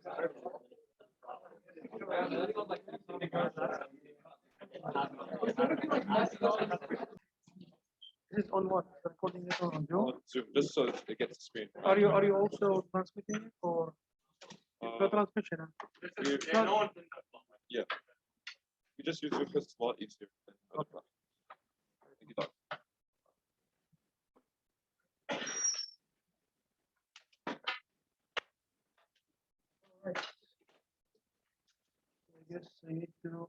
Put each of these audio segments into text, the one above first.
This is on what? Recording it on Zoom? On Zoom, just so it gets the screen. Are you also transmitting it or no transmission? Huh? Yeah. You just use Zoom because it's a lot easier than other platforms. Thank you, Doc. I guess I need to.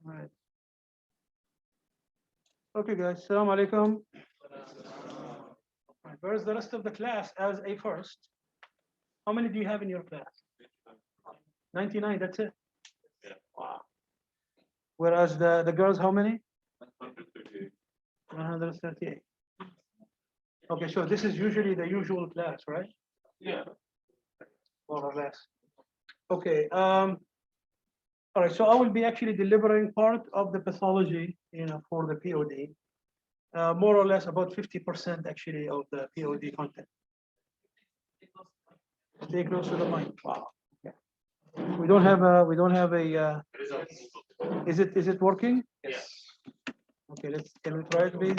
Right. Okay, guys. Assalamu alaikum. Right, where's the rest of the class as a first? How many do you have in your class? 99, that's it? Yeah. Wow. Whereas the girls, how many? 138. 138. Okay, so this is usually the usual class, right? Yeah. More or less. Okay. All right. So I will be actually delivering part of the pathology, for the POD. More or less about 50% actually of the POD content. Stay close to the mic. Wow. Okay. We don't have a. Is it working? Yes. Okay. Can we try it, please?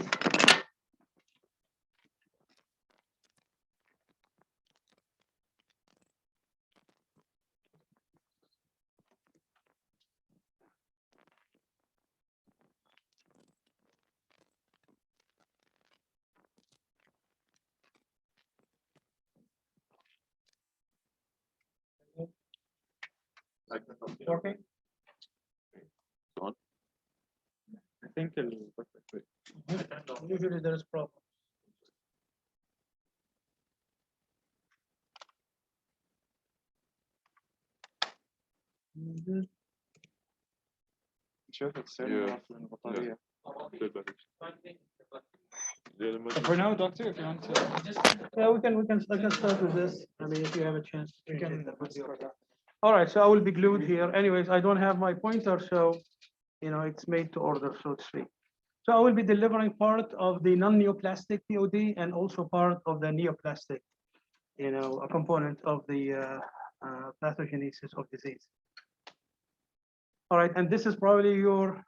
Working? On. I think it'll work quick. Usually there is problem. شوف Yeah. السيرة في البطارية. Yeah, For now, doctor, if you want to, Yeah, I can start with this. I mean, if you have a chance. you can. All right, so I will be glued here. Anyways, I don't have my pointer, so it's made to order, so to speak. So I will be delivering part of the non-neoplastic POD and also part of the neoplastic, a component of the pathogenesis of disease. All right, and this is probably your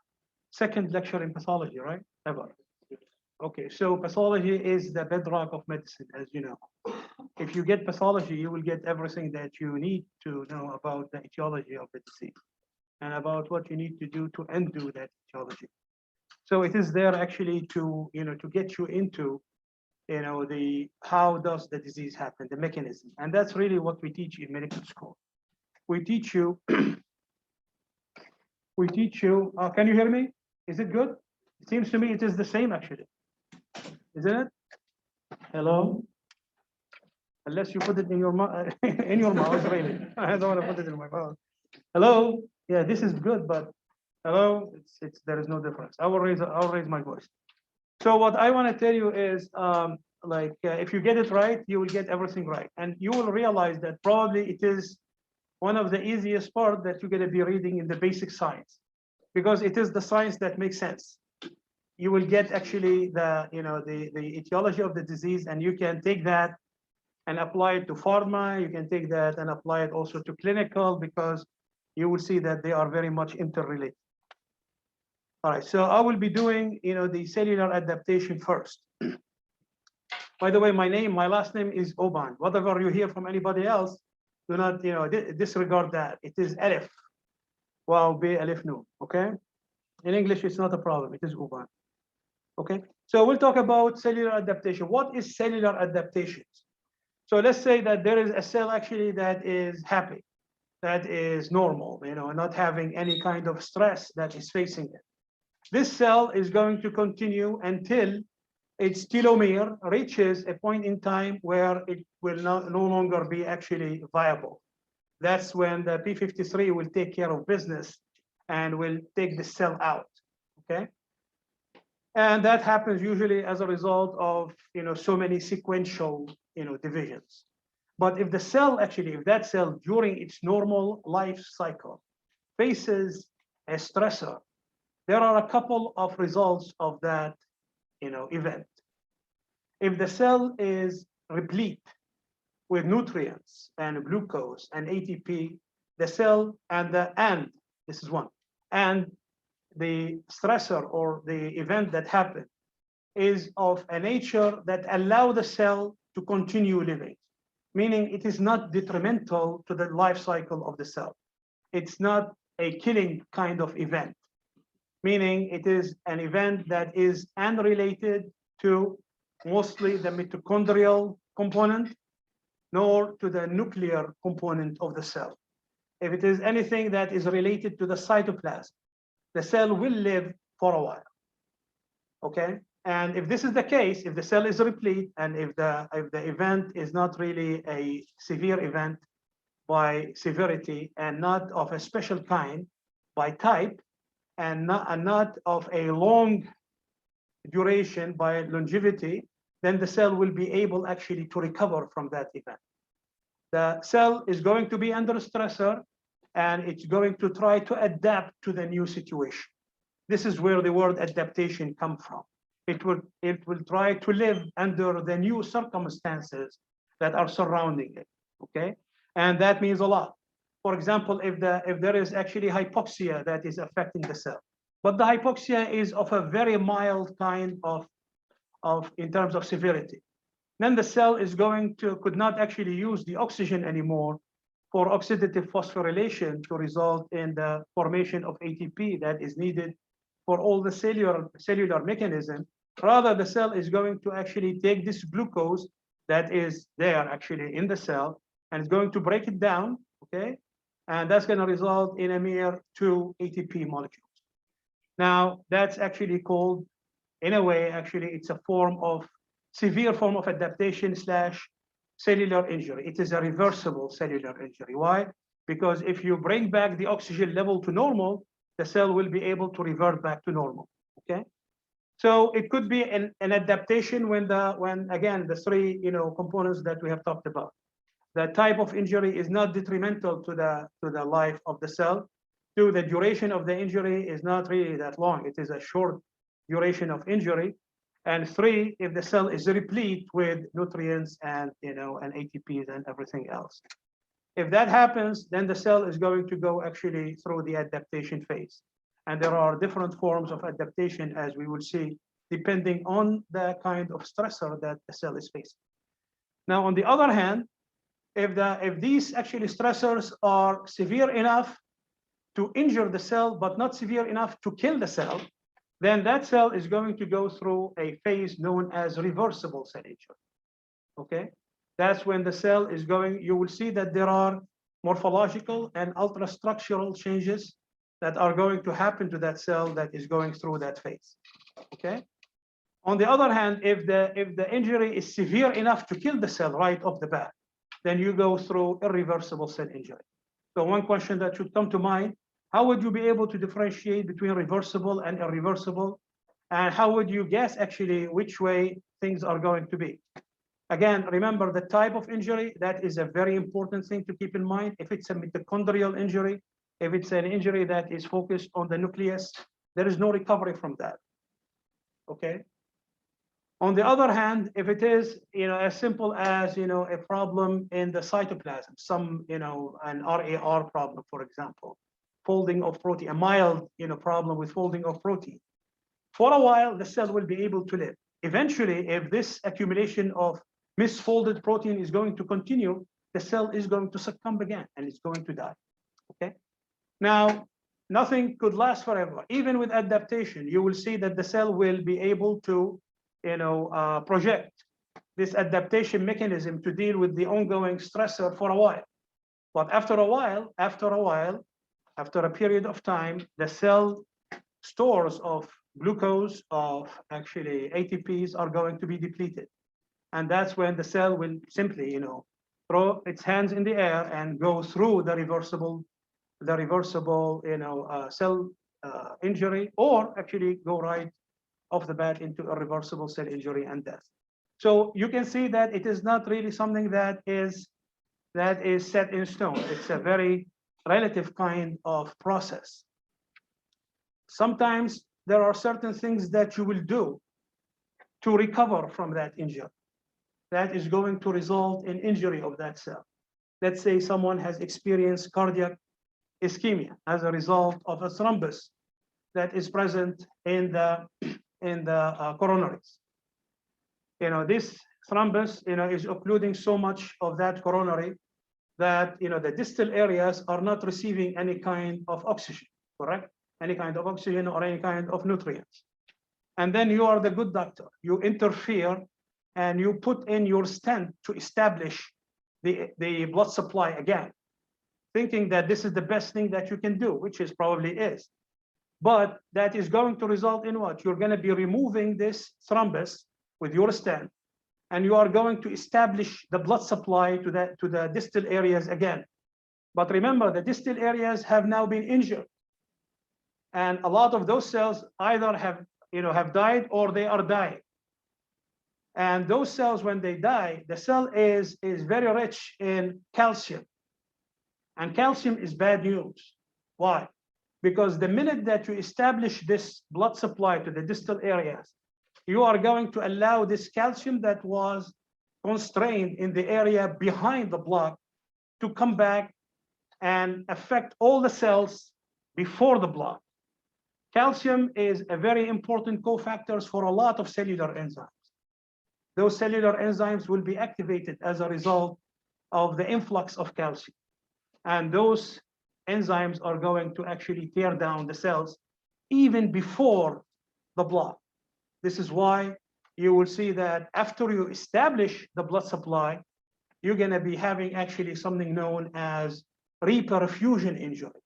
second lecture in pathology, right? Ever. Okay, so pathology is the bedrock of medicine, as you know. If you get pathology, you will get everything that you need to know about the etiology of the disease and about what you need to do to undo that etiology. So it is there actually to get you into the how does the disease happen, the mechanism, and that's really what we teach in medical school. We teach you. Can you hear me? Is it good? It seems to me it is the same actually, isn't it? Hello. Unless you put it in your mouth, really. I don't want to put it in my mouth. Hello. Yeah, this is good, but hello. There is no difference. I will raise my voice. So what I want to tell you is, if you get it right, you will get everything right, and you will realize that probably it is one of the easiest part that you're going to be reading in the basic science, because it is the science that makes sense. You will get actually the etiology of the disease, and you can take that and apply it to pharma. You can take that and apply it also to clinical, because you will see that they are very much interrelated. All right, so I will be doing, the cellular adaptation first. By the way, my last name is Ouban. Whatever you hear from anybody else, do not, disregard that. It is Alif. Wow, be Alif Noon, okay? In English, it's not a problem. It is Ouban, okay? So we'll talk about cellular adaptation. What is cellular adaptations? So let's say that there is a cell actually that is happy, that is normal, not having any kind of stress that is facing it. This cell is going to continue until its telomere reaches a point in time where it will no longer be actually viable. That's when the p53 will take care of business and will take the cell out, okay? And that happens usually as a result of so many sequential divisions. But if that cell during its normal life cycle faces a stressor there are a couple of results of that, event. If the cell is replete with nutrients and glucose and ATP, the cell and this is one, and the stressor or the event that happened is of a nature that allow the cell to continue living, meaning it is not detrimental to the life cycle of the cell. It's not a killing kind of event, meaning it is an event that is unrelated to mostly the mitochondrial component, nor to the nuclear component of the cell. If it is anything that is related to the cytoplasm, the cell will live for a while, okay? And if this is the case, if the cell is replete, and if the event is not really a severe event by severity and not of a special kind by type, and not of a long duration by longevity, then the cell will be able actually to recover from that event. The cell is going to be under stressor, and it's going to try to adapt to the new situation. This is where the word adaptation comes from. It will try to live under the new circumstances that are surrounding it, okay? And that means a lot. For example, if there is actually hypoxia that is affecting the cell, but the hypoxia is of a very mild kind of in terms of severity, then the cell could not actually use the oxygen anymore for oxidative phosphorylation to result in the formation of ATP that is needed for all the cellular mechanism. Rather, the cell is going to actually take this glucose that is there actually in the cell, and it's going to break it down, okay? And that's going to result in a mere 2 ATP molecules. Now, that's actually called, in a way, actually, it's a severe form of adaptation / cellular injury. It is a reversible cellular injury. Why? Because if you bring back the oxygen level to normal, the cell will be able to revert back to normal, okay? So it could be an adaptation when again, the three components that we have talked about. The type of injury is not detrimental to the life of the cell. 2, the duration of the injury is not really that long. It is a short duration of injury. And 3, if the cell is replete with nutrients and and ATPs and everything else. If that happens, then the cell is going to go actually through the adaptation phase. And there are different forms of adaptation, as we will see, depending on the kind of stressor that the cell is facing. Now, on the other hand, if these actually stressors are severe enough to injure the cell, but not severe enough to kill the cell, then that cell is going to go through a phase known as reversible cell injury, okay? That's when the cell is you will see that there are morphological and ultrastructural changes that are going to happen to that cell that is going through that phase, okay? On the other hand, if the injury is severe enough to kill the cell right off the bat, then you go through irreversible cell injury. So one question that should come to mind, how would you be able to differentiate between reversible and irreversible? And how would you guess actually which way things are going to be? Again, remember the type of injury, that is a very important thing to keep in mind. If it's a mitochondrial injury, if it's an injury that is focused on the nucleus, there is no recovery from that, okay? On the other hand, if it is, as simple as, a problem in the cytoplasm, an RAR problem, for example, folding of protein, a mild, problem with folding of protein. For a while, the cell will be able to live. Eventually, if this accumulation of misfolded protein is going to continue, the cell is going to succumb again, and it's going to die, okay? Now, nothing could last forever. Even with adaptation, you will see that the cell will be able to project this adaptation mechanism to deal with the ongoing stressor for a while. But after a period of time, the cell stores of glucose, of actually ATPs, are going to be depleted. And that's when the cell will simply, throw its hands in the air and go through the reversible cell injury, or actually go right off the bat into irreversible cell injury and death. So you can see that it is not really something that is set in stone. It's a very relative kind of process. sometimes there are certain things that you will do to recover from that injury that is going to result in injury of that cell. Let's say someone has experienced cardiac ischemia as a result of a thrombus that is present in the coronaries. This thrombus, is occluding so much of that coronary that, the distal areas are not receiving any kind of oxygen, correct? Any kind of oxygen or any kind of nutrients. And then you are the good doctor. You interfere and you put in your stent to establish the blood supply again, thinking that this is the best thing that you can do, which is probably is. But that is going to result in what? You're going to be removing this thrombus with your stent, and you are going to establish the blood supply to the distal areas again. But remember, the distal areas have now been injured, and a lot of those cells either have died or they are dying. And those cells, when they die, the cell is very rich in calcium, and calcium is bad news. Why? Because the minute that you establish this blood supply to the distal areas, you are going to allow this calcium that was constrained in the area behind the block to come back and affect all the cells before the block. Calcium is a very important cofactor for a lot of cellular enzymes. Those cellular enzymes will be activated as a result of the influx of calcium. And those enzymes are going to actually tear down the cells even before the block. This is why you will see that after you establish the blood supply, you're going to be having actually something known as reperfusion injury.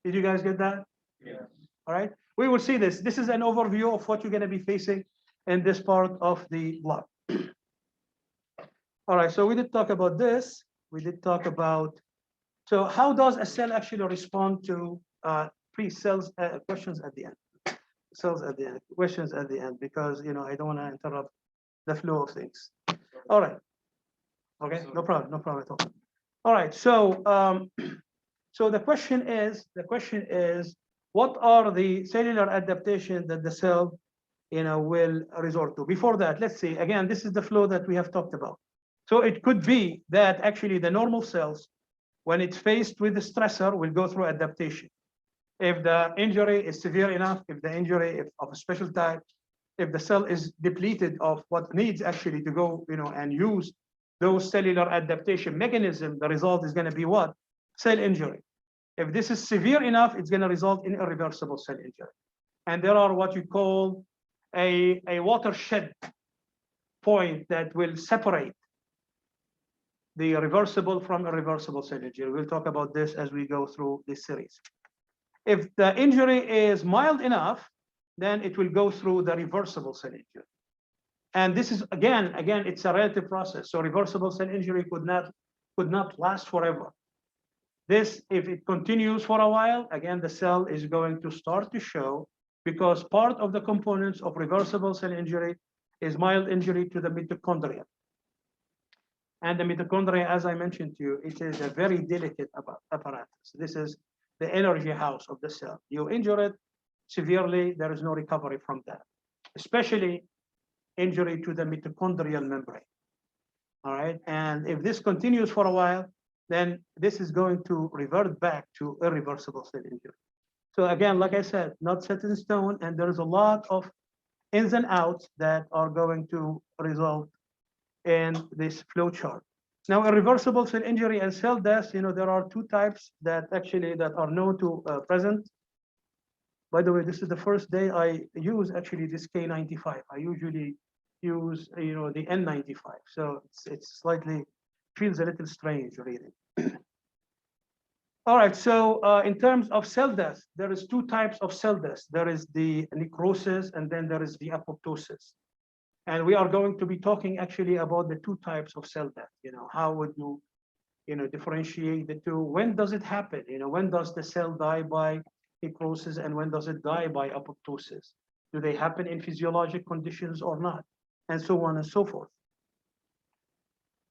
Did you guys get that? Yeah. All right. We will see this. This is an overview of what you're going to be facing in this part of the block. All right. So we did talk about this. We did talk about, so how does a cell actually respond to pre-cells questions at the end? Cells at the end, questions at the end, because I don't want to interrupt the flow of things. All right. Okay, no problem at all. All right, so so the question is, what are the cellular adaptations that the cell will resort to? Before that, let's see, again, this is the flow that we have talked about. So it could be that actually the normal cells, when it's faced with the stressor, will go through adaptation. If the injury is severe enough, if the injury is of a special type, if the cell is depleted of what needs actually to go, and use those cellular adaptation mechanism, the result is going to be what? Cell injury. If this is severe enough, it's going to result in irreversible cell injury. And there are what you call a watershed point that will separate the reversible from irreversible cell injury. We'll talk about this as we go through this series. If the injury is mild enough, then it will go through the reversible cell injury. And this is, again, it's a relative process. So reversible cell injury could not last forever. This, if it continues for a while, again, the cell is going to start to show, because part of the components of reversible cell injury is mild injury to the mitochondria. And the mitochondria, as I mentioned to you, it is a very delicate apparatus. This is the energy house of the cell. You injure it severely, there is no recovery from that, especially injury to the mitochondrial membrane. All right, and if this continues for a while, then this is going to revert back to irreversible cell injury. So again, like I said, not set in stone, and there is a lot of ins and outs that are going to result in this flow chart. Now, irreversible cell injury and cell death, there are two types that are known to present. By the way, this is the first day I use actually this K95. I usually use the N95, so it's slightly feels a little strange reading. All right, so in terms of cell death, there is two types of cell death. There is the necrosis, and then there is the apoptosis. And we are going to be talking actually about the two types of cell death. How would you, differentiate the two? When does it happen? When does the cell die by necrosis, and when does it die by apoptosis? Do they happen in physiologic conditions or not? And so on and so forth.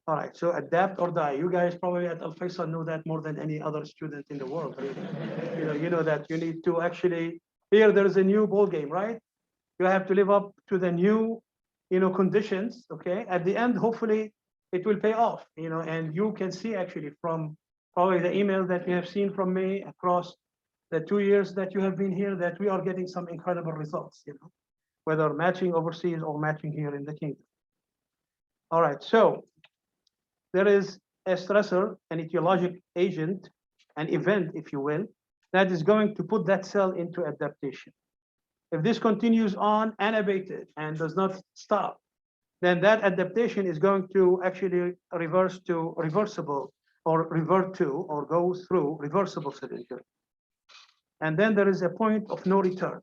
All right, so adapt or die. You guys probably at Al Faisal know that more than any other student in the world. Really. You know that you need to actually Here, there is a new ball game, right? You have to live up to the new, conditions, okay? At the end, hopefully, it will pay off, and you can see actually from probably the email that you have seen from me across the 2 years that you have been here, that we are getting some incredible results, whether matching overseas or matching here in the kingdom. All right, so there is a stressor, an etiologic agent, an event, if you will, that is going to put that cell into adaptation. If this continues on unabated and does not stop, then that adaptation is going to actually reversible or revert to or go through reversible cell injury. And then there is a point of no return.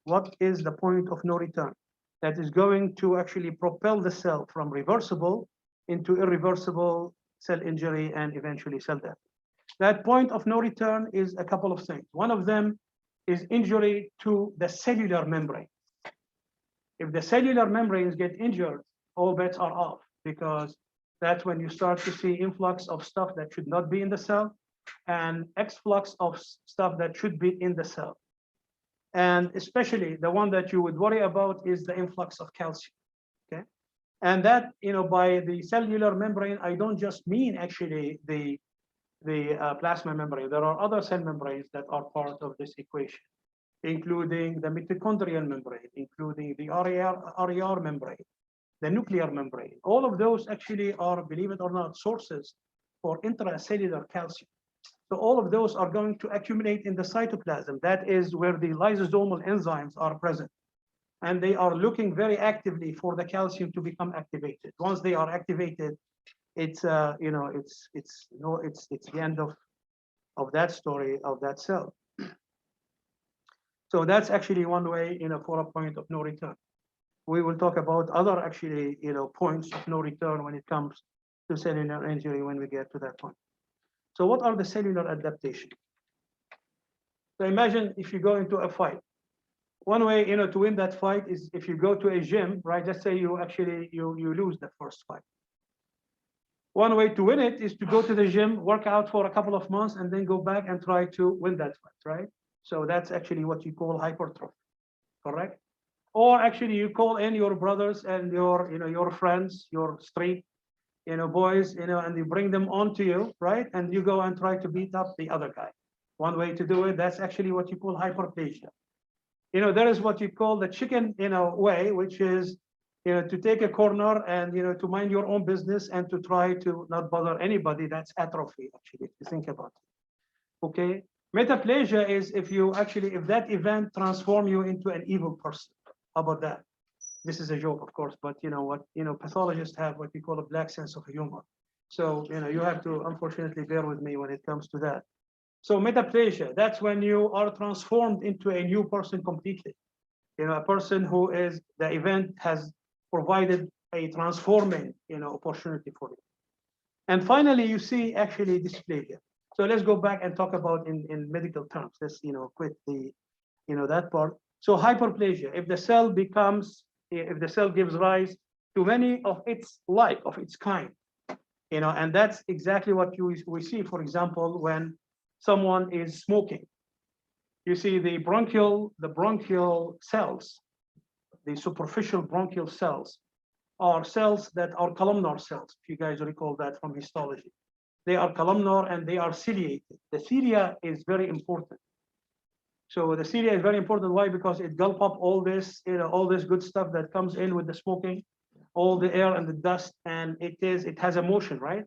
What is the point of no return? That is going to actually propel the cell from reversible into irreversible cell injury and eventually cell death. That point of no return is a couple of things. One of them is injury to the cellular membrane. If the cellular membranes get injured, all bets are off, because that's when you start to see influx of stuff that should not be in the cell and exflux of stuff that should be in the cell. And especially the one that you would worry about is the influx of calcium, okay? And that, by the cellular membrane, I don't just mean actually the plasma membrane. There are other cell membranes that are part of this equation, including the mitochondrial membrane, including the RER membrane, the nuclear membrane. All of those actually are, believe it or not, sources for intracellular calcium. So all of those are going to accumulate in the cytoplasm. That is where the lysosomal enzymes are present. And they are looking very actively for the calcium to become activated. Once they are activated, it's the end of that story of that cell. So that's actually one way, for a point of no return. We will talk about other actually, points of no return when it comes to cellular injury when we get to that point. So what are the cellular adaptations? So imagine if you go into a fight. One way, to win that fight is if you go to a gym, right? Let's say you actually you lose the first fight. One way to win it is to go to the gym, work out for a couple of months, and then go back and try to win that fight, right? So that's actually what you call hypertrophy, correct? Or actually you call in your brothers and your friends, your street, boys, and you bring them onto you, right? And you go and try to beat up the other guy. One way to do it, that's actually what you call hyperplasia. There is what you call the chicken, way, which is, to take a corner and, to mind your own business and to try to not bother anybody. That's atrophy, actually, if you think about it. Okay. Metaplasia is if that event transform you into an evil person. How about that? This is a joke, of course, but pathologists have what we call a black sense of humor. So, you have to unfortunately bear with me when it comes to that. So metaplasia, that's when you are transformed into a new person completely. A person who is, the event has provided a transforming, opportunity for you. And finally, you see actually dysplasia. So let's go back and talk about in medical terms. Let's, quit the, that part. So hyperplasia, if the cell gives rise to many of its kind, and that's exactly what we see, for example, when someone is smoking. You see the bronchial cells, the superficial bronchial cells are cells that are columnar cells, if you guys recall that from histology. They are columnar and they are ciliated. The cilia is very important. So the cilia is very important. Why? Because it gulp up all this, all this good stuff that comes in with the smoking, all the air and the dust, and it has a motion, right?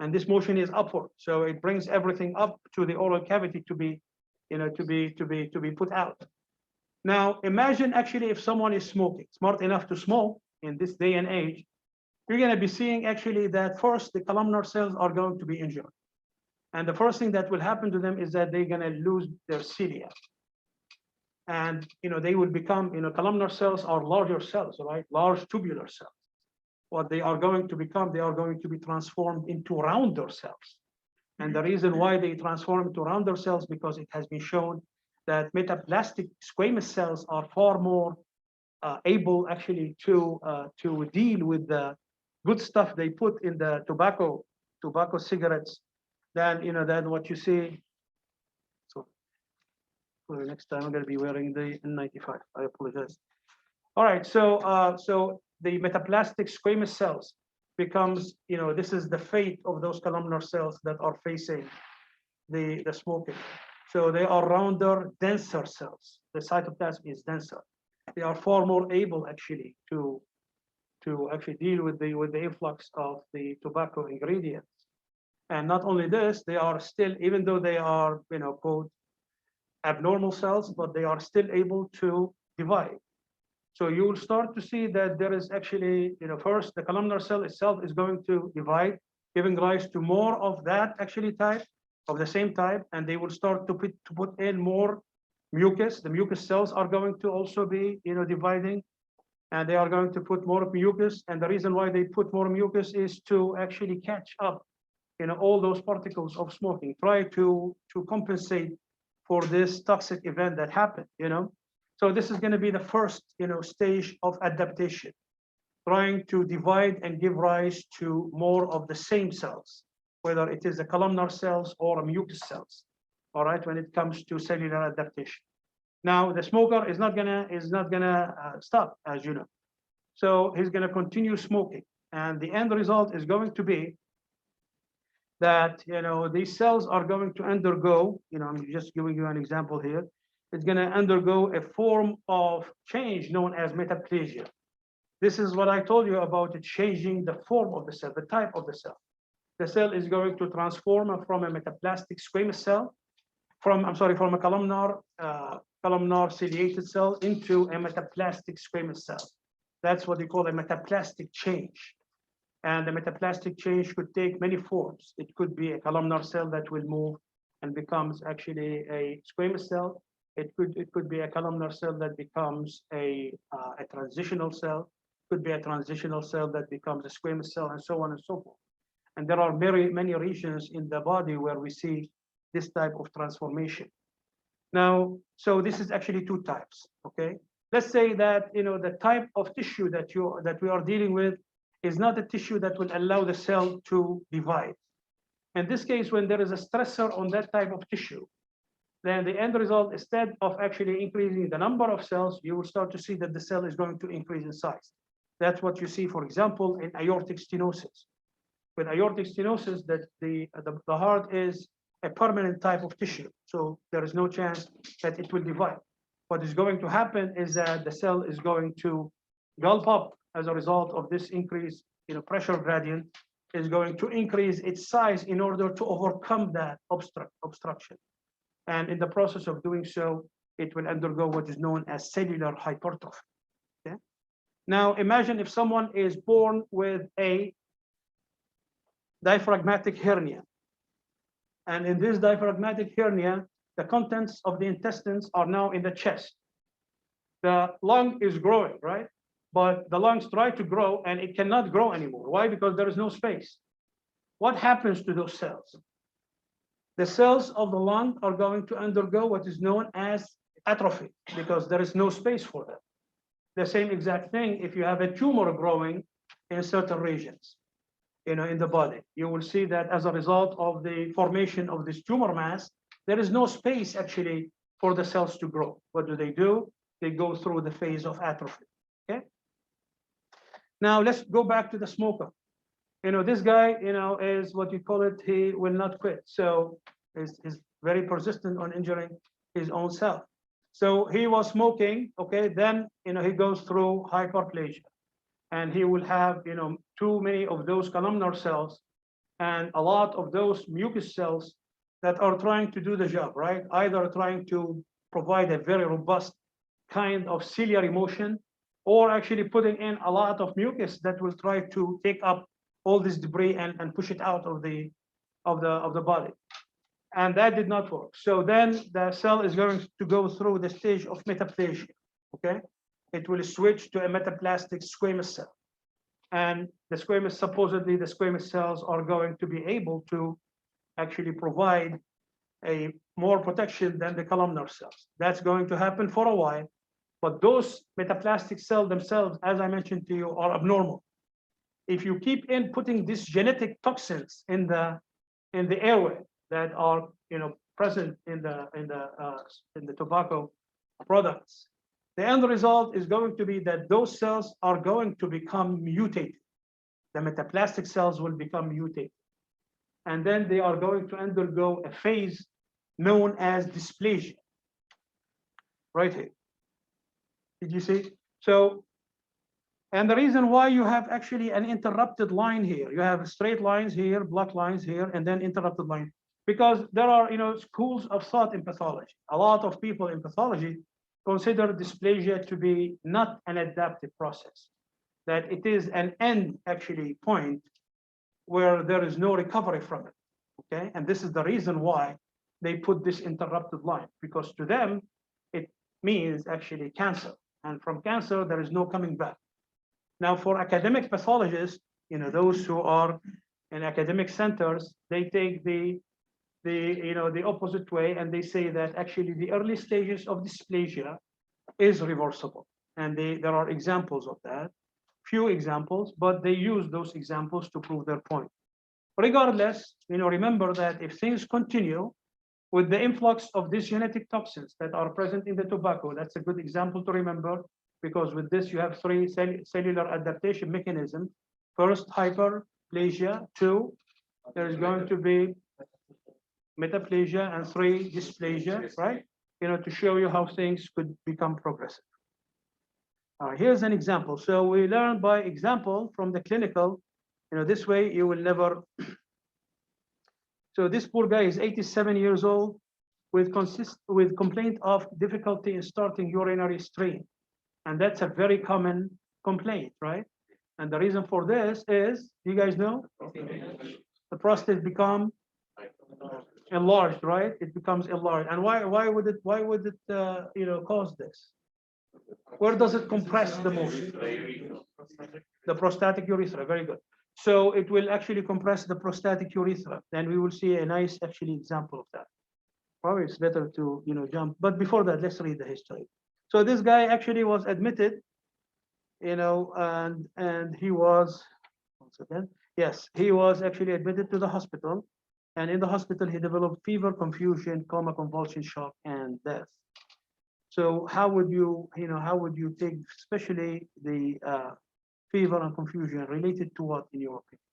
And this motion is upward. So it brings everything up to the oral cavity to be, to be put out. Now imagine actually if someone is smoking, smart enough to smoke in this day and age, you're going to be seeing actually that first the columnar cells are going to be injured. And the first thing that will happen to them is that they're going to lose their cilia. And they will become, columnar cells are larger cells, right? Large tubular cells. What they are going to become, they are going to be transformed into rounder cells. And the reason why they transform into rounder cells, because it has been shown that metaplastic squamous cells are far more able actually to deal with the good stuff they put in the tobacco cigarettes than than what you see. So For the next time, I'm going to be wearing the N95. I apologize. All right, so the metaplastic squamous cells becomes, this is the fate of those columnar cells that are facing the smoking. So they are rounder, denser cells. The cytoplasm is denser. They are far more able actually to actually deal with the influx of the tobacco ingredients. And not only this, they are still, even though they are, quote, abnormal cells, but they are still able to divide. So you will start to see that there is actually, first the columnar cell itself is going to divide, giving rise to more of that actually type, of the same type, and they will start to put in more mucus. The mucus cells are going to also be, dividing, and they are going to put more mucus. And the reason why they put more mucus is to actually catch up, all those particles of smoking, try to compensate for this toxic event that happened, So this is going to be the first, stage of adaptation, trying to divide and give rise to more of the same cells, whether it is the columnar cells or mucus cells. All right, when it comes to cellular adaptation. Now the smoker is not gonna stop, as you know. So he's gonna continue smoking, and the end result is going to be that these cells are going to undergo. I'm just giving you an example here. It's going to undergo a form of change known as metaplasia. This is what I told you about it changing the form of the cell, the type of the cell. The cell is going to transform from a metaplastic squamous cell, from a columnar ciliated cell into a metaplastic squamous cell. That's what they call a metaplastic change. And the metaplastic change could take many forms. It could be a columnar cell that will move and becomes actually a squamous cell. It could be a columnar cell that becomes a transitional cell. It could be a transitional cell that becomes a squamous cell, and so on and so forth. And there are many regions in the body where we see this type of transformation. Now, so this is actually two types. Okay, let's say that the type of tissue that we are dealing with is not a tissue that will allow the cell to divide. In this case, when there is a stressor on that type of tissue, then the end result, instead of actually increasing the number of cells, you will start to see that the cell is going to increase in size. That's what you see, for example, in aortic stenosis. With aortic stenosis, that the heart is a permanent type of tissue, so there is no chance that it will divide. What is going to happen is that the cell is going to gulp up as a result of this increase, pressure gradient is going to increase its size in order to overcome that obstruction. And in the process of doing so, it will undergo what is known as cellular hypertrophy. Okay? Now, imagine if someone is born with a diaphragmatic hernia. And in this diaphragmatic hernia, the contents of the intestines are now in the chest. The lung is growing, right? But the lungs try to grow and it cannot grow anymore. Why? Because there is no space. What happens to those cells? The cells of the lung are going to undergo what is known as atrophy because there is no space for them. The same exact thing if you have a tumor growing in certain regions, in the body. You will see that as a result of the formation of this tumor mass, there is no space actually for the cells to grow. What do? They go through the phase of atrophy. Okay. Now let's go back to the smoker. This guy, is what you call it, he will not quit. So he's very persistent on injuring his own self. So he was smoking, okay, then, he goes through hyperplasia and he will have, too many of those columnar cells and a lot of those mucus cells that are trying to do the job, right? Either trying to provide a very robust kind of ciliary motion or actually putting in a lot of mucus that will try to take up all this debris and push it out of the body. And that did not work. So then the cell is going to go through the stage of metaplasia, okay? It will switch to a metaplastic squamous cell. And supposedly the squamous cells are going to be able to actually provide a more protection than the columnar cells. That's going to happen for a while, but those metaplastic cells themselves, as I mentioned to you, are abnormal. If you keep putting these genetic toxins in the airway that are present in the tobacco products, the end result is going to be that those cells are going to become mutated. The metaplastic cells will become mutated. And then they are going to undergo a phase known as dysplasia. Right here. Did you see? So, and the reason why you have actually an interrupted line here, you have straight lines here, black lines here, and then interrupted line, because there are, schools of thought in pathology. A lot of people in pathology consider dysplasia to be not an adaptive process, that it is an end actually point where there is no recovery from it, okay? And this is the reason why they put this interrupted line, because to them, it means actually cancer. And from cancer, there is no coming back. Now, for academic pathologists, those who are in academic centers, they take the opposite way, and they say that actually the early stages of dysplasia is reversible. And there are examples of that, few examples, but they use those examples to prove their point. Regardless, remember that if things continue with the influx of these genetic toxins that are present in the tobacco, that's a good example to remember, because with this you have three cellular adaptation mechanisms. First, hyperplasia. Two, there is going to be metaplasia, and three, dysplasia, right? To show you how things could become progressive. Here's an example. So we learn by example from the clinical. This way you will never. So this poor guy is 87 years old with complaint of difficulty in starting urinary stream. And that's a very common complaint, right? And the reason for this is, you guys know, the prostate become enlarged, right? It becomes enlarged. And why would it cause this? Where does it compress the most? The prostatic urethra. Very good. So it will actually compress the prostatic urethra. Then we will see a nice actually example of that. Probably it's better to jump. But before that, let's read the history. So this guy actually was admitted, and he was, once again, yes, he was actually admitted to the hospital. And in the hospital, he developed fever, confusion, coma, convulsion, shock, and death. So how would you take, especially the fever and confusion related to what, in your opinion?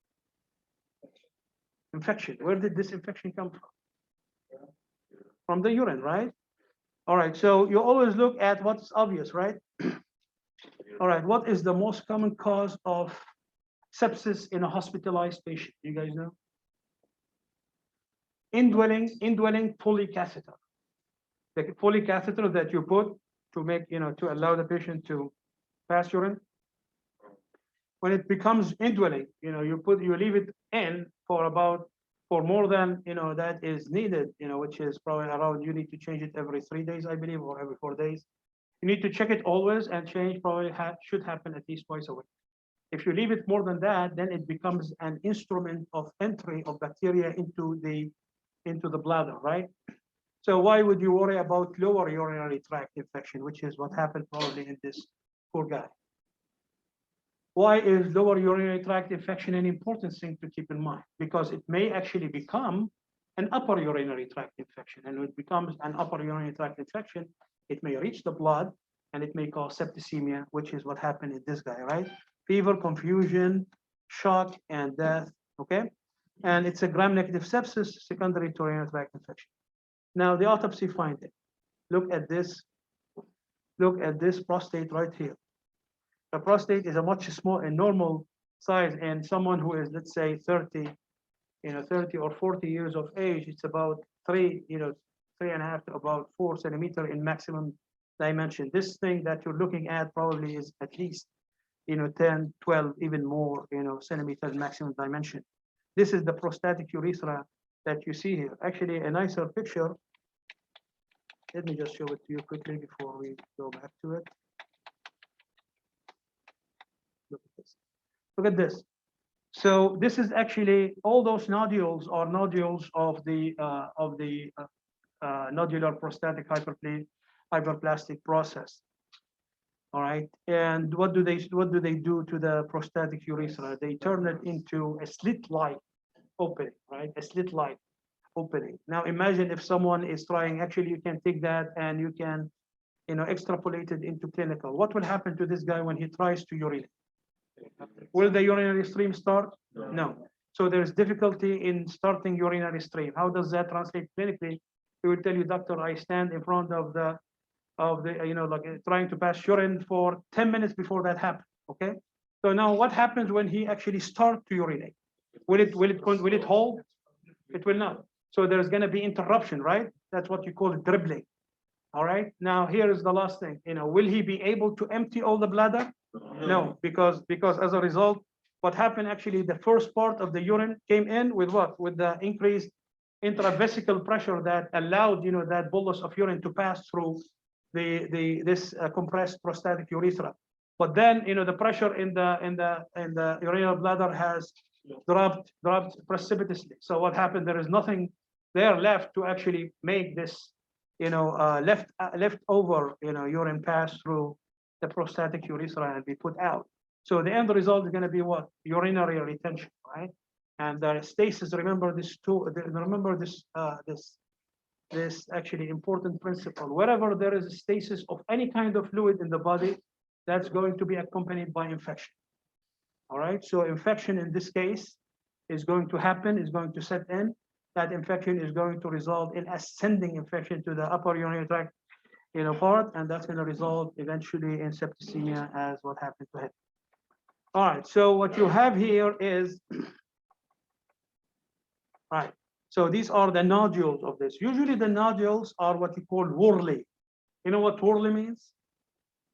Infection. Where did this infection come from? From the urine, right? All right, so you always look at what's obvious, right? All right, what is the most common cause of sepsis in a hospitalized patient? You guys know? Indwelling pulley catheter. The pulley catheter that you put to make, to allow the patient to pass urine. When it becomes indwelling, you leave it in for more than, that is needed, which is probably around, you need to change it every 3 days, I believe, or every 4 days. You need to check it always, and change probably should happen at least twice a week. If you leave it more than that, then it becomes an instrument of entry of bacteria into the bladder, right? So why would you worry about lower urinary tract infection, which is what happened probably in this poor guy? Why is lower urinary tract infection an important thing to keep in mind? Because it may actually become an upper urinary tract infection. And when it becomes an upper urinary tract infection, it may reach the blood, and it may cause septicemia, which is what happened in this guy, right? Fever, confusion, shock, and death, okay? And it's a gram-negative sepsis secondary to urinary tract infection. Now, the autopsy finding. Look at this prostate right here. The prostate is a much smaller, normal size, and someone who is, let's say, 30 or 40 years of age, it's about 3.5 to about 4 centimeter in maximum dimension. This thing that you're looking at probably is at least, 10, 12, even more, centimeter maximum dimension. This is the prostatic urethra that you see here. Actually, a nicer picture. Let me just show it to you quickly before we go back to it. Look at this. Look at this. So this is actually, all those nodules are nodules of the nodular prostatic hyperplastic process. All right, and what do they do to the prostatic urethra? They turn it into a slit-like opening, right? A slit-like opening. Now imagine if someone is trying, actually you can take that and you can, extrapolate it into clinical. What will happen to this guy when he tries to urinate? Will the urinary stream start? No. So there's difficulty in starting urinary stream. How does that translate clinically? He will tell you, doctor, I stand in front of the, like trying to pass urine for 10 minutes before that happens. Okay. So now what happens when he actually starts to urinate? Will it hold? It will not. So there's going to be interruption, right? That's what you call dribbling. All right. Now here is the last thing. Will he be able to empty all the bladder? No, because as a result, what happened actually, the first part of the urine came in with what? With the increased intravesical pressure that allowed, that bolus of urine to pass through this compressed prostatic urethra. But then, the pressure in the urinary bladder has dropped precipitously. So what happened? There is nothing there left to actually make this, left over, urine pass through the prostatic urethra and be put out. So the end result is going to be what? Urinary retention, right? And the stasis. Remember this too. Remember this actually important principle. Wherever there is a stasis of any kind of fluid in the body, that's going to be accompanied by infection. All right. So infection in this case is going to happen. Is going to set in. That infection is going to result in ascending infection to the upper urinary tract, part, and that's going to result eventually in septicemia, as what happened to him. All right. So what you have here is, right. So these are the nodules of this. Usually the nodules are what you call whorly. You know what whorly means?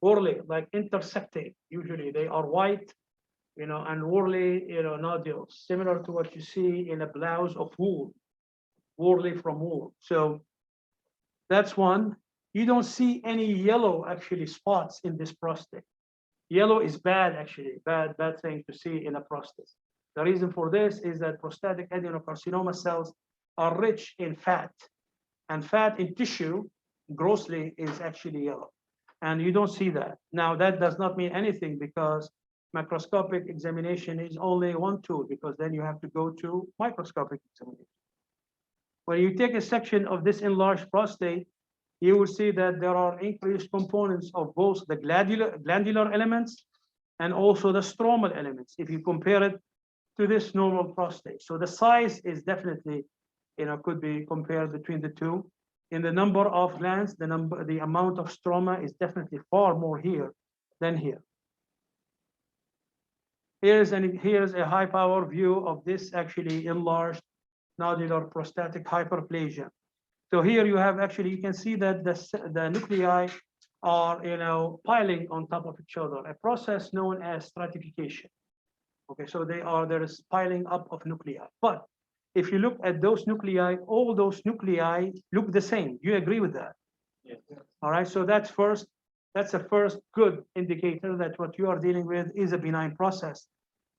Whorly, like intersecting. Usually they are white, and whorly, nodules, similar to what you see in a blouse of wool, whorly from wool. So that's one. You don't see any yellow actually spots in this prostate. Yellow is bad, actually, bad thing to see in a prostate. The reason for this is that prostatic adenocarcinoma cells are rich in fat, and fat in tissue grossly is actually yellow, and you don't see that. Now that does not mean anything, because macroscopic examination is only one tool, because then you have to go to microscopic examination. When you take a section of this enlarged prostate, you will see that there are increased components of both the glandular elements and also the stromal elements, if you compare it to this normal prostate. So the size is definitely, could be compared between the two. In the number of glands, the amount of stroma is definitely far more here than here. Here's a high power view of this actually enlarged nodular prostatic hyperplasia. So here you have actually, you can see that the nuclei are, piling on top of each other, a process known as stratification. Okay, so there is piling up of nuclei. But if you look at those nuclei, all those nuclei look the same. Do you agree with that? Yes. All right, so that's a first good indicator that what you are dealing with is a benign process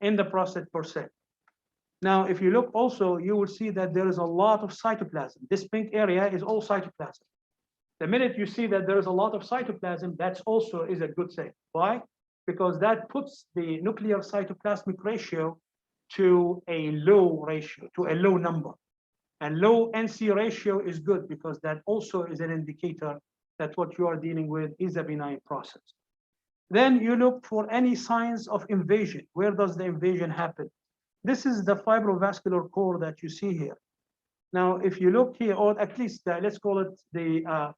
in the prostate per se. Now, if you look also, you will see that there is a lot of cytoplasm. This pink area is all cytoplasm. The minute you see that there is a lot of cytoplasm, that's also is a good thing. Why? Because that puts the nuclear cytoplasmic ratio to a low ratio, to a low number. And low NC ratio is good, because that also is an indicator that what you are dealing with is a benign process. Then you look for any signs of invasion. Where does the invasion happen? This is the fibrovascular core that you see here. Now, if you look here, or at least let's call it the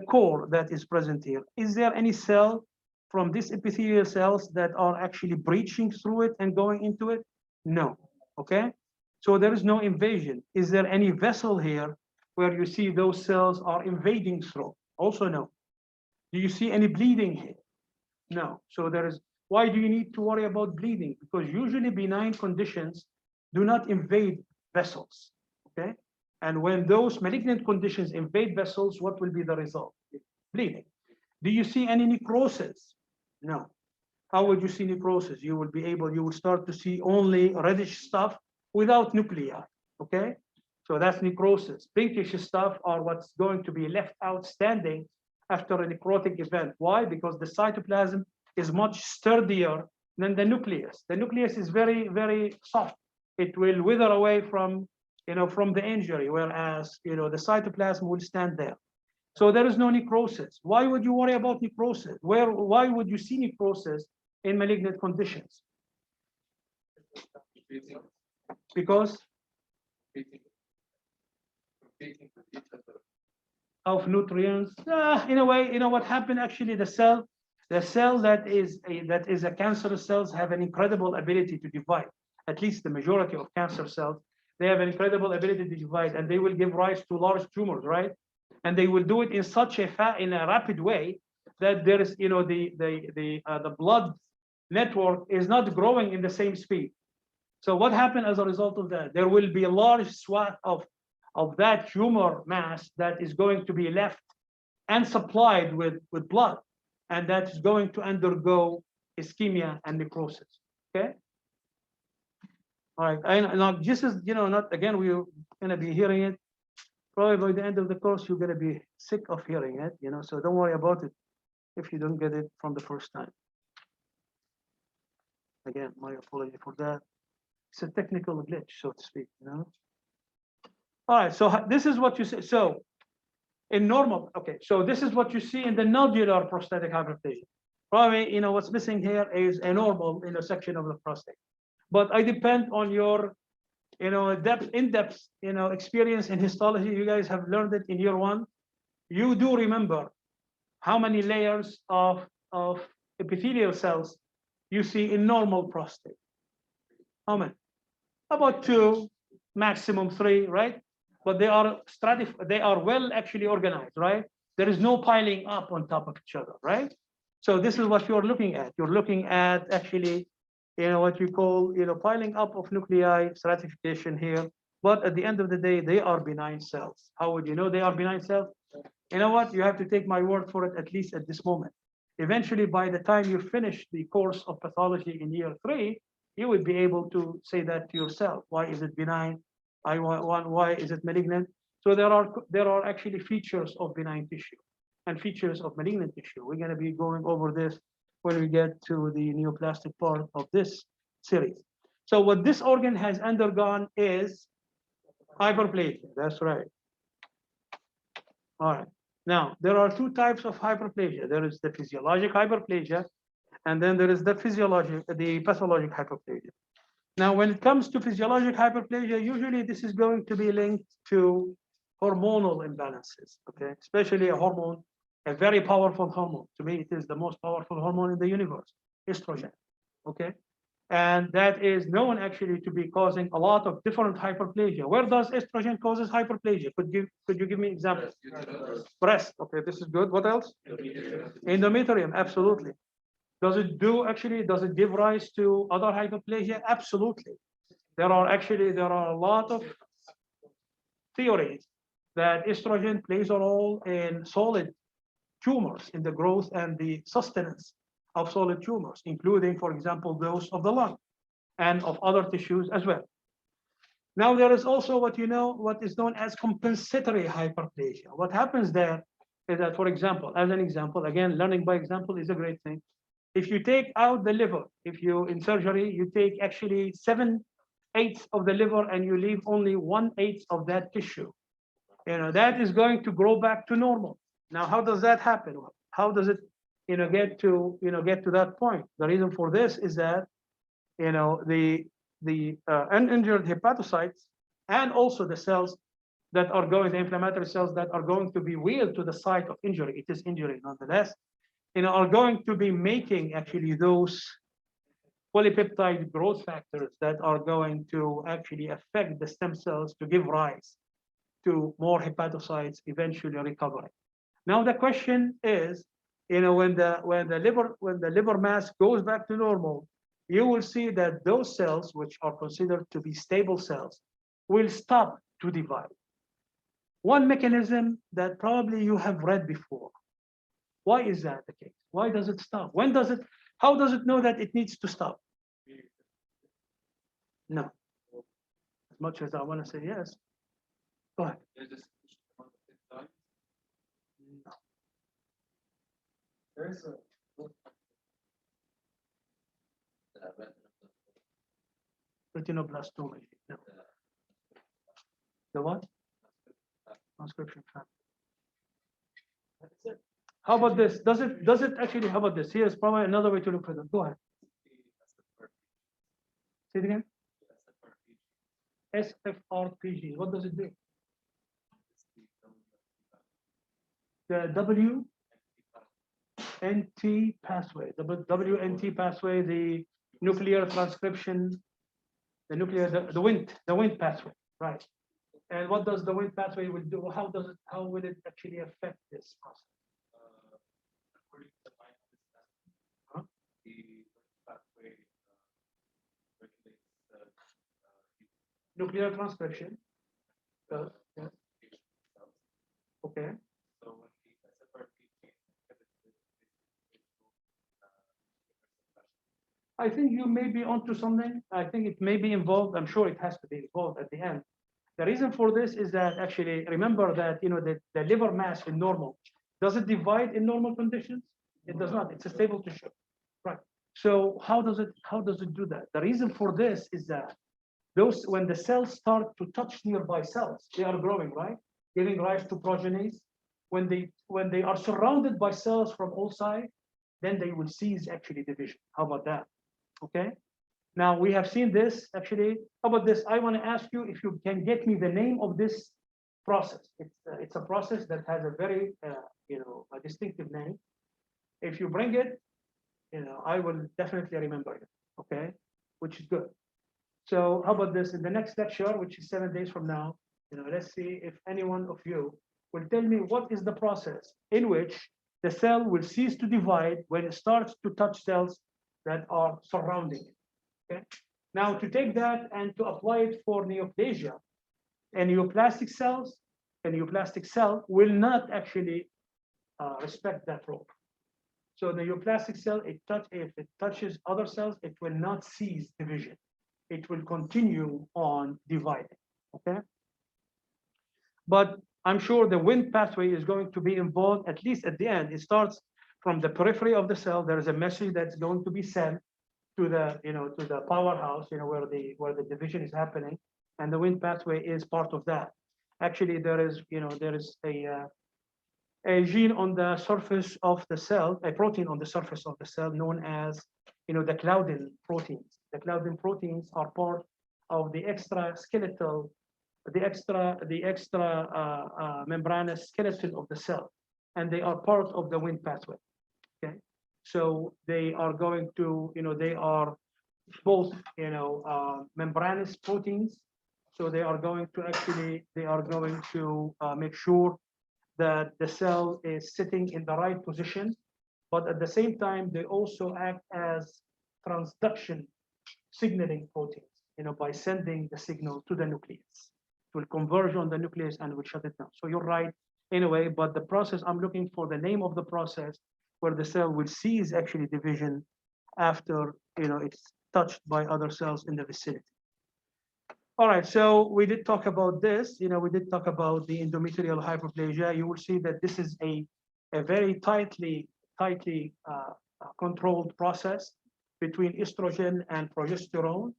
core that is present here. Is there any cell from these epithelial cells that are actually breaching through it and going into it? No. Okay. So there is no invasion. Is there any vessel here where you see those cells are invading through? Also no. Do you see any bleeding here? No. So there is. Why do you need to worry about bleeding? Because usually benign conditions do not invade vessels, okay? And when those malignant conditions invade vessels, what will be the result? Bleeding. Do you see any necrosis? No. How would you see necrosis? You will start to see only reddish stuff without nuclei, okay? So that's necrosis. Pinkish stuff are what's going to be left outstanding after a necrotic event. Why? Because the cytoplasm is much sturdier than the nucleus. The nucleus is very, very soft. It will wither away from from the injury, whereas, the cytoplasm will stand there. So there is no necrosis. Why would you worry about necrosis? Why would you see necrosis in malignant conditions? Because of nutrients. In a way, what happened actually, the cell that is a cancerous cells have an incredible ability to divide. At least the majority of cancer cells, they have an incredible ability to divide, and they will give rise to large tumors, right? And they will do it in such a rapid way that there is, the blood network is not growing in the same speed. So what happened as a result of that? There will be a large swath of that tumor mass that is going to be left and supplied with blood, and that is going to undergo ischemia and necrosis. Okay. All right. Now this is, not, again, we're going to be hearing it. Probably by the end of the course, you're going to be sick of hearing it, so don't worry about it if you don't get it from the first time. Again, my apology for that. It's a technical glitch, so to speak, All right, so this is what you see. So in normal, okay, so this is what you see in the nodular prostatic hyperplasia. Probably, what's missing here is a normal, section of the prostate. But I depend on your, in-depth, experience in histology. You guys have learned it in year 1. You do remember how many layers of epithelial cells you see in normal prostate. How many? About 2, maximum 3, right? But they are well actually organized, right? There is no piling up on top of each other, right? So this is what you're looking at. You're looking at actually, what you call, piling up of nuclei, stratification here. But at the end of the day, they are benign cells. How would you know they are benign cells? You know what? You have to take my word for it, at least at this moment. Eventually, by the time you finish the course of pathology in year 3, you will be able to say that to yourself. Why is it benign? Why is it malignant? So there are actually features of benign tissue and features of malignant tissue. We're going to be going over this when we get to the neoplastic part of this series. So what this organ has undergone is hyperplasia. That's right. All right. Now, there are 2 types of hyperplasia. There is the physiologic hyperplasia, and then there is the pathologic hyperplasia. Now, when it comes to physiologic hyperplasia, usually this is going to be linked to hormonal imbalances, okay? Especially a very powerful hormone. To me, it is the most powerful hormone in the universe, estrogen, okay? And that is known actually to be causing a lot of different hyperplasia. Where does estrogen causes hyperplasia? Could you give me examples? Breast, okay, this is good. What else? Endometrium, absolutely. Does it give rise to other hyperplasia? Absolutely. There are a lot of theories that estrogen plays a role in solid tumors, in the growth and the sustenance of solid tumors, including, for example, those of the lung and of other tissues as well. Now, there is also what is known as compensatory hyperplasia. What happens there is that, for example, as an example, again, learning by example is a great thing. If you take out the liver, in surgery, you take actually 7/8 of the liver and you leave only 1/8 of that tissue. That is going to grow back to normal. Now, how does that happen? How does it, get to that point? The reason for this is that, the uninjured hepatocytes and also the cells that are the inflammatory cells that are going to be wheeled to the site of injury. It is injury nonetheless. Are going to be making actually those polypeptide growth factors that are going to actually affect the stem cells to give rise to more hepatocytes eventually recovering. Now the question is, when the liver mass goes back to normal, you will see that those cells, which are considered to be stable cells, will stop to divide. One mechanism that probably you have read before. Why is that the case? Why does it stop? How does it know that it needs to stop? No. As much as I want to say yes. Go ahead. No. Retinoblastoma. No. The what? Transcription factor. How about this? Does it actually, how about this? Here's probably another way to look at it. Go ahead. Say it again. SFRPG. What does it do? The WNT pathway. The WNT pathway, the nuclear transcription, the Wnt pathway, right? And what does the Wnt pathway will do? How will it actually affect this process? According to my understanding, the pathway regulates Nuclear transcription. Yes. Okay. so when the SFRP I think you may be onto something. I think it may be involved. I'm sure it has to be involved at the end. The reason for this is that actually remember that the liver mass in normal, does it divide in normal conditions? It does not. It's a stable tissue, right? So how does it do that? The reason for this is that when the cells start to touch nearby cells, they are growing, right? Giving rise to progenies. When they are surrounded by cells from all sides, then they will cease actually division. How about that? Okay. Now we have seen this actually. How about this? I want to ask you if you can get me the name of this process. It's a process that has a very a distinctive name. If you bring it, I will definitely remember it. Okay, which is good. So how about this? In the next lecture, which is 7 days from now, let's see if any one of you will tell me what is the process in which the cell will cease to divide when it starts to touch cells that are surrounding it. Okay. Now to take that and to apply it for neoplasia, a neoplastic cell will not actually respect that role. So the neoplastic cell, if it touches other cells, it will not cease division. It will continue on dividing. Okay. But I'm sure the Wnt pathway is going to be involved, at least at the end. It starts from the periphery of the cell. There is a message that's going to be sent to the to the powerhouse, where the division is happening, and the Wnt pathway is part of that. Actually, there is a gene on the surface of the cell, a protein on the surface of the cell known as the Claudin proteins. The Claudin proteins are part of the extraskeletal, the extra membranous skeleton of the cell, and they are part of the Wnt pathway. Okay, so they are going to, they are both, membranous proteins. So they are going to make sure that the cell is sitting in the right position, but at the same time, they also act as transduction signaling proteins, by sending the signal to the nucleus. It will converge on the nucleus and will shut it down. So you're right anyway, but the process, I'm looking for the name of the process where the cell will cease actually division after it's touched by other cells in the vicinity. All right, so we did talk about this. We did talk about the endometrial hyperplasia. You will see that this is a very tightly controlled process between estrogen and progesterone.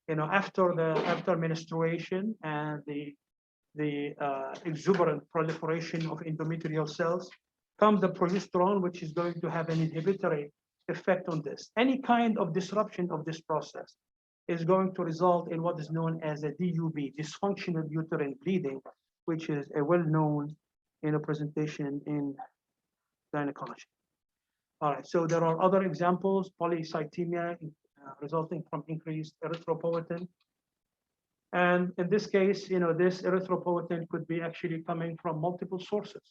After menstruation and the exuberant proliferation of endometrial cells, comes the progesterone, which is going to have an inhibitory effect on this. Any kind of disruption of this process is going to result in what is known as a DUB, dysfunctional uterine bleeding, which is a well-known presentation in gynecology. All right, so there are other examples, polycythemia resulting from increased erythropoietin. And in this case, this erythropoietin could be actually coming from multiple sources.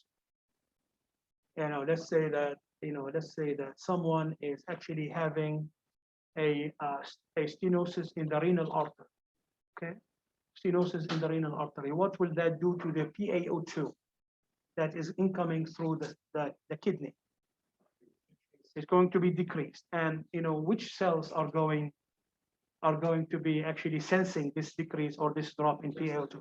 Let's say that someone is actually having a stenosis in the renal artery. Okay, stenosis in the renal artery. What will that do to the PaO2 that is incoming through the kidney? It's going to be decreased, and which cells are going to be actually sensing this decrease or this drop in PaO2?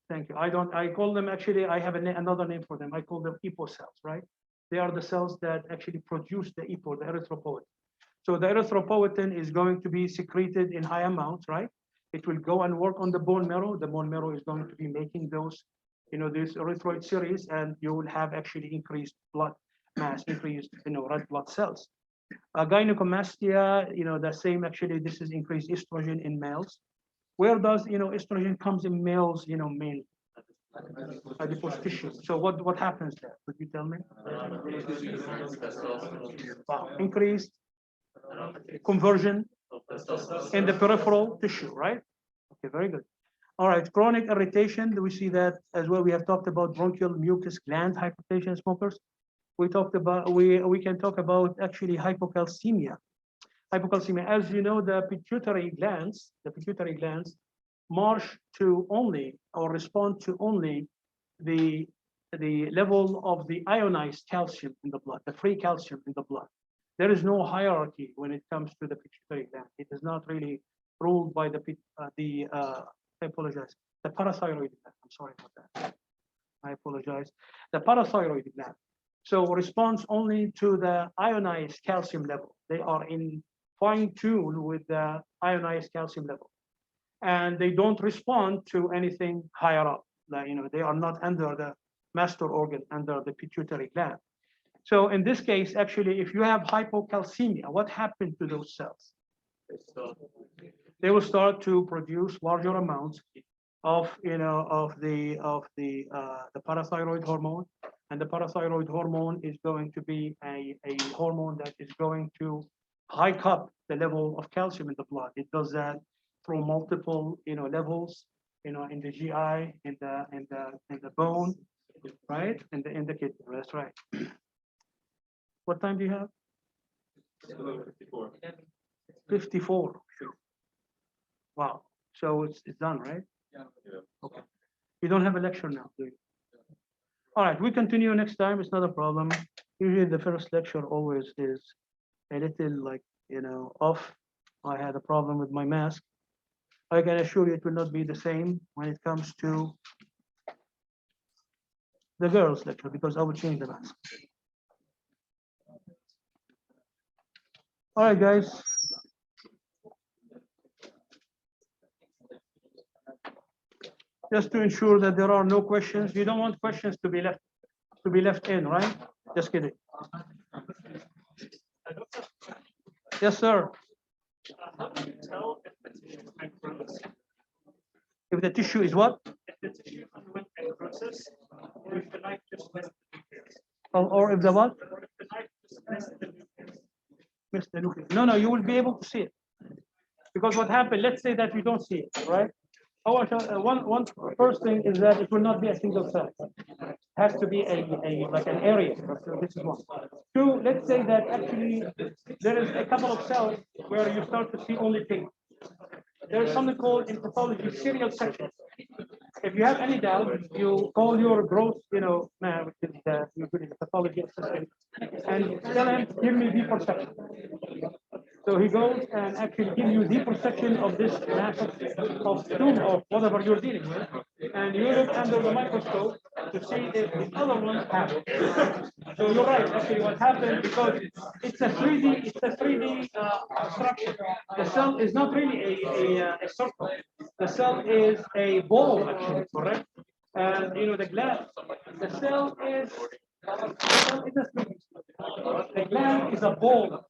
Thank you. I call them, actually, I have another name for them. I call them EPO cells, right? They are the cells that actually produce the EPO, the erythropoietin. So the erythropoietin is going to be secreted in high amounts, right? it will go and work on the bone marrow. The bone marrow is going to be making those, this erythroid series, and you will have actually increased blood mass, increased, red blood cells. Gynecomastia, the same, actually, this is increased estrogen in males. Where does, estrogen comes in males, mainly? Adipose tissue. So what happens there? Could you tell me? Wow. Increased conversion in the peripheral tissue, right? Okay, very good. All right, chronic irritation. We see that as well. We have talked about bronchial mucus gland hyperplasia in smokers. We talked about, we can talk about actually hypocalcemia. Hypocalcemia, as you know, the pituitary glands march to only, or respond to only the level of the ionized calcium in the blood, the free calcium in the blood. There is no hierarchy when it comes to the pituitary gland. It is not really ruled by I apologize, the parathyroid gland. I'm sorry about that. I apologize. The parathyroid gland. So responds only to the ionized calcium level. They are in fine tune with the ionized calcium level. And they don't respond to anything higher up. They are not under the master organ, under the pituitary gland. So in this case, actually, if you have hypocalcemia, what happened to those cells? They will start to produce larger amounts of the parathyroid hormone, and the parathyroid hormone is going to be a hormone that is going to hike up the level of calcium in the blood. It does that through multiple levels, in the GI, in the bone, right, and the kidney. That's right. What time do you have? 54. 54. Wow. So it's done, right? Yeah. Okay. You don't have a lecture now, do you? All right, we continue next time. It's not a problem. Usually the first lecture always is a little like, off. I had a problem with my mask. I can assure you it will not be the same when it comes to the girls lecture, because I will change the mask. All right, guys. Just to ensure that there are no questions. You don't want questions to be left in, right? Just kidding. Yes, sir. If the tissue is what? Or if the what? Miss the nucleus. No, you will be able to see it. Because what happened, let's say that you don't see it, right? One first thing is that it will not be a single cell. It has to be like an area. So this is one. Two, let's say that actually there is a couple of cells where you start to see only things. There is something called in pathology serial section. If you have any doubt, you call your growth, man, which is usually the pathology assistant, and tell him, give me deeper section. So he goes and actually gives you deeper section of this mass of tumor or whatever you're dealing with, and you look under the microscope to see if the other ones have it. So you're right, actually what happened, because it's a 3D structure. The cell is not really a circle. The cell is a ball, actually, correct? And the gland, the cell is the gland is a ball.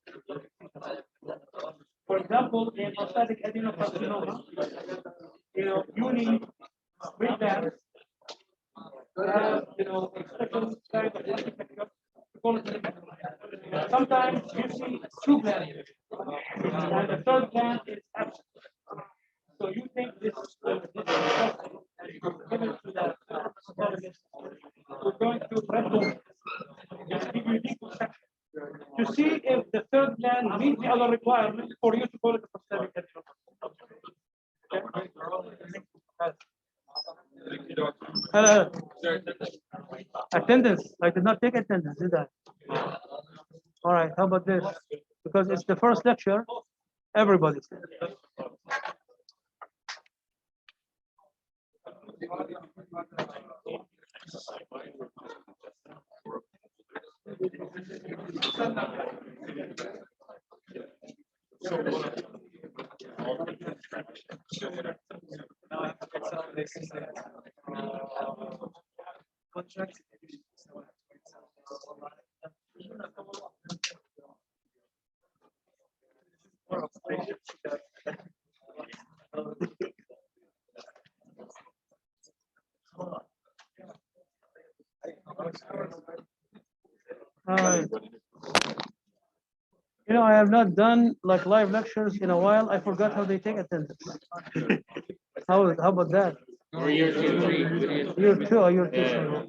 For example, in prostatic adenocarcinoma, you need 3 glands to have, a special kind of architecture. Sometimes you see 2 glands, and the 3rd gland is absent. So you think this is possible, and you give it to the pathologist. We're going to breakdown and give you equal section to see if the 3rd gland meets the other requirements for you to call it a prostatic adenocarcinoma. Hello. Attendance. I did not take attendance, did I? All right. How about this? Because it's the first lecture, everybody's there. So, All right. You know, I have not done like live lectures in a while. I forgot how they take attendance. How about that? We're year 2, 3. Year two, or year two?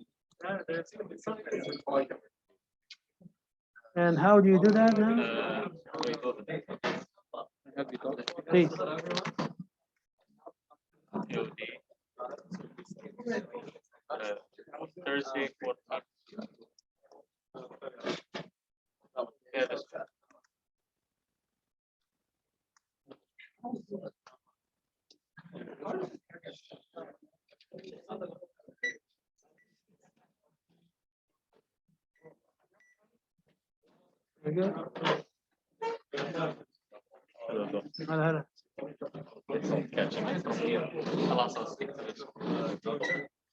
And how do you do that now? Please. Thursday, 4 o'clock. Yeah, that's Very good. هلا هلا. catching it from here. خلاص I'll stick to this.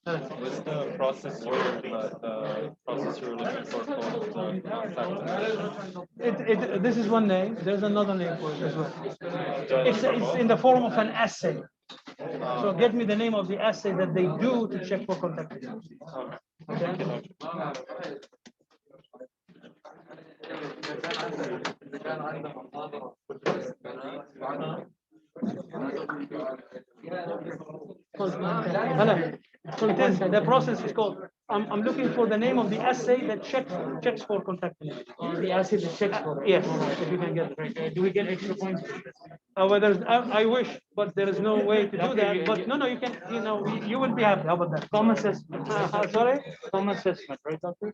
What's the process where the process you're looking for called contact? This is one name. There's another name for it as well. It's in the form of an assay. So get me the name of the assay that they do to check for contact. Okay. The process is called. I'm looking for the name of the assay that checks for contamination. The acid that checks for. Yes, if you can get it. Do we get extra points? Whether I wish, but there is no way to do that. But no, you can. You know, you will be happy. How about that? Common assessment. Sorry. Common assessment, right, doctor?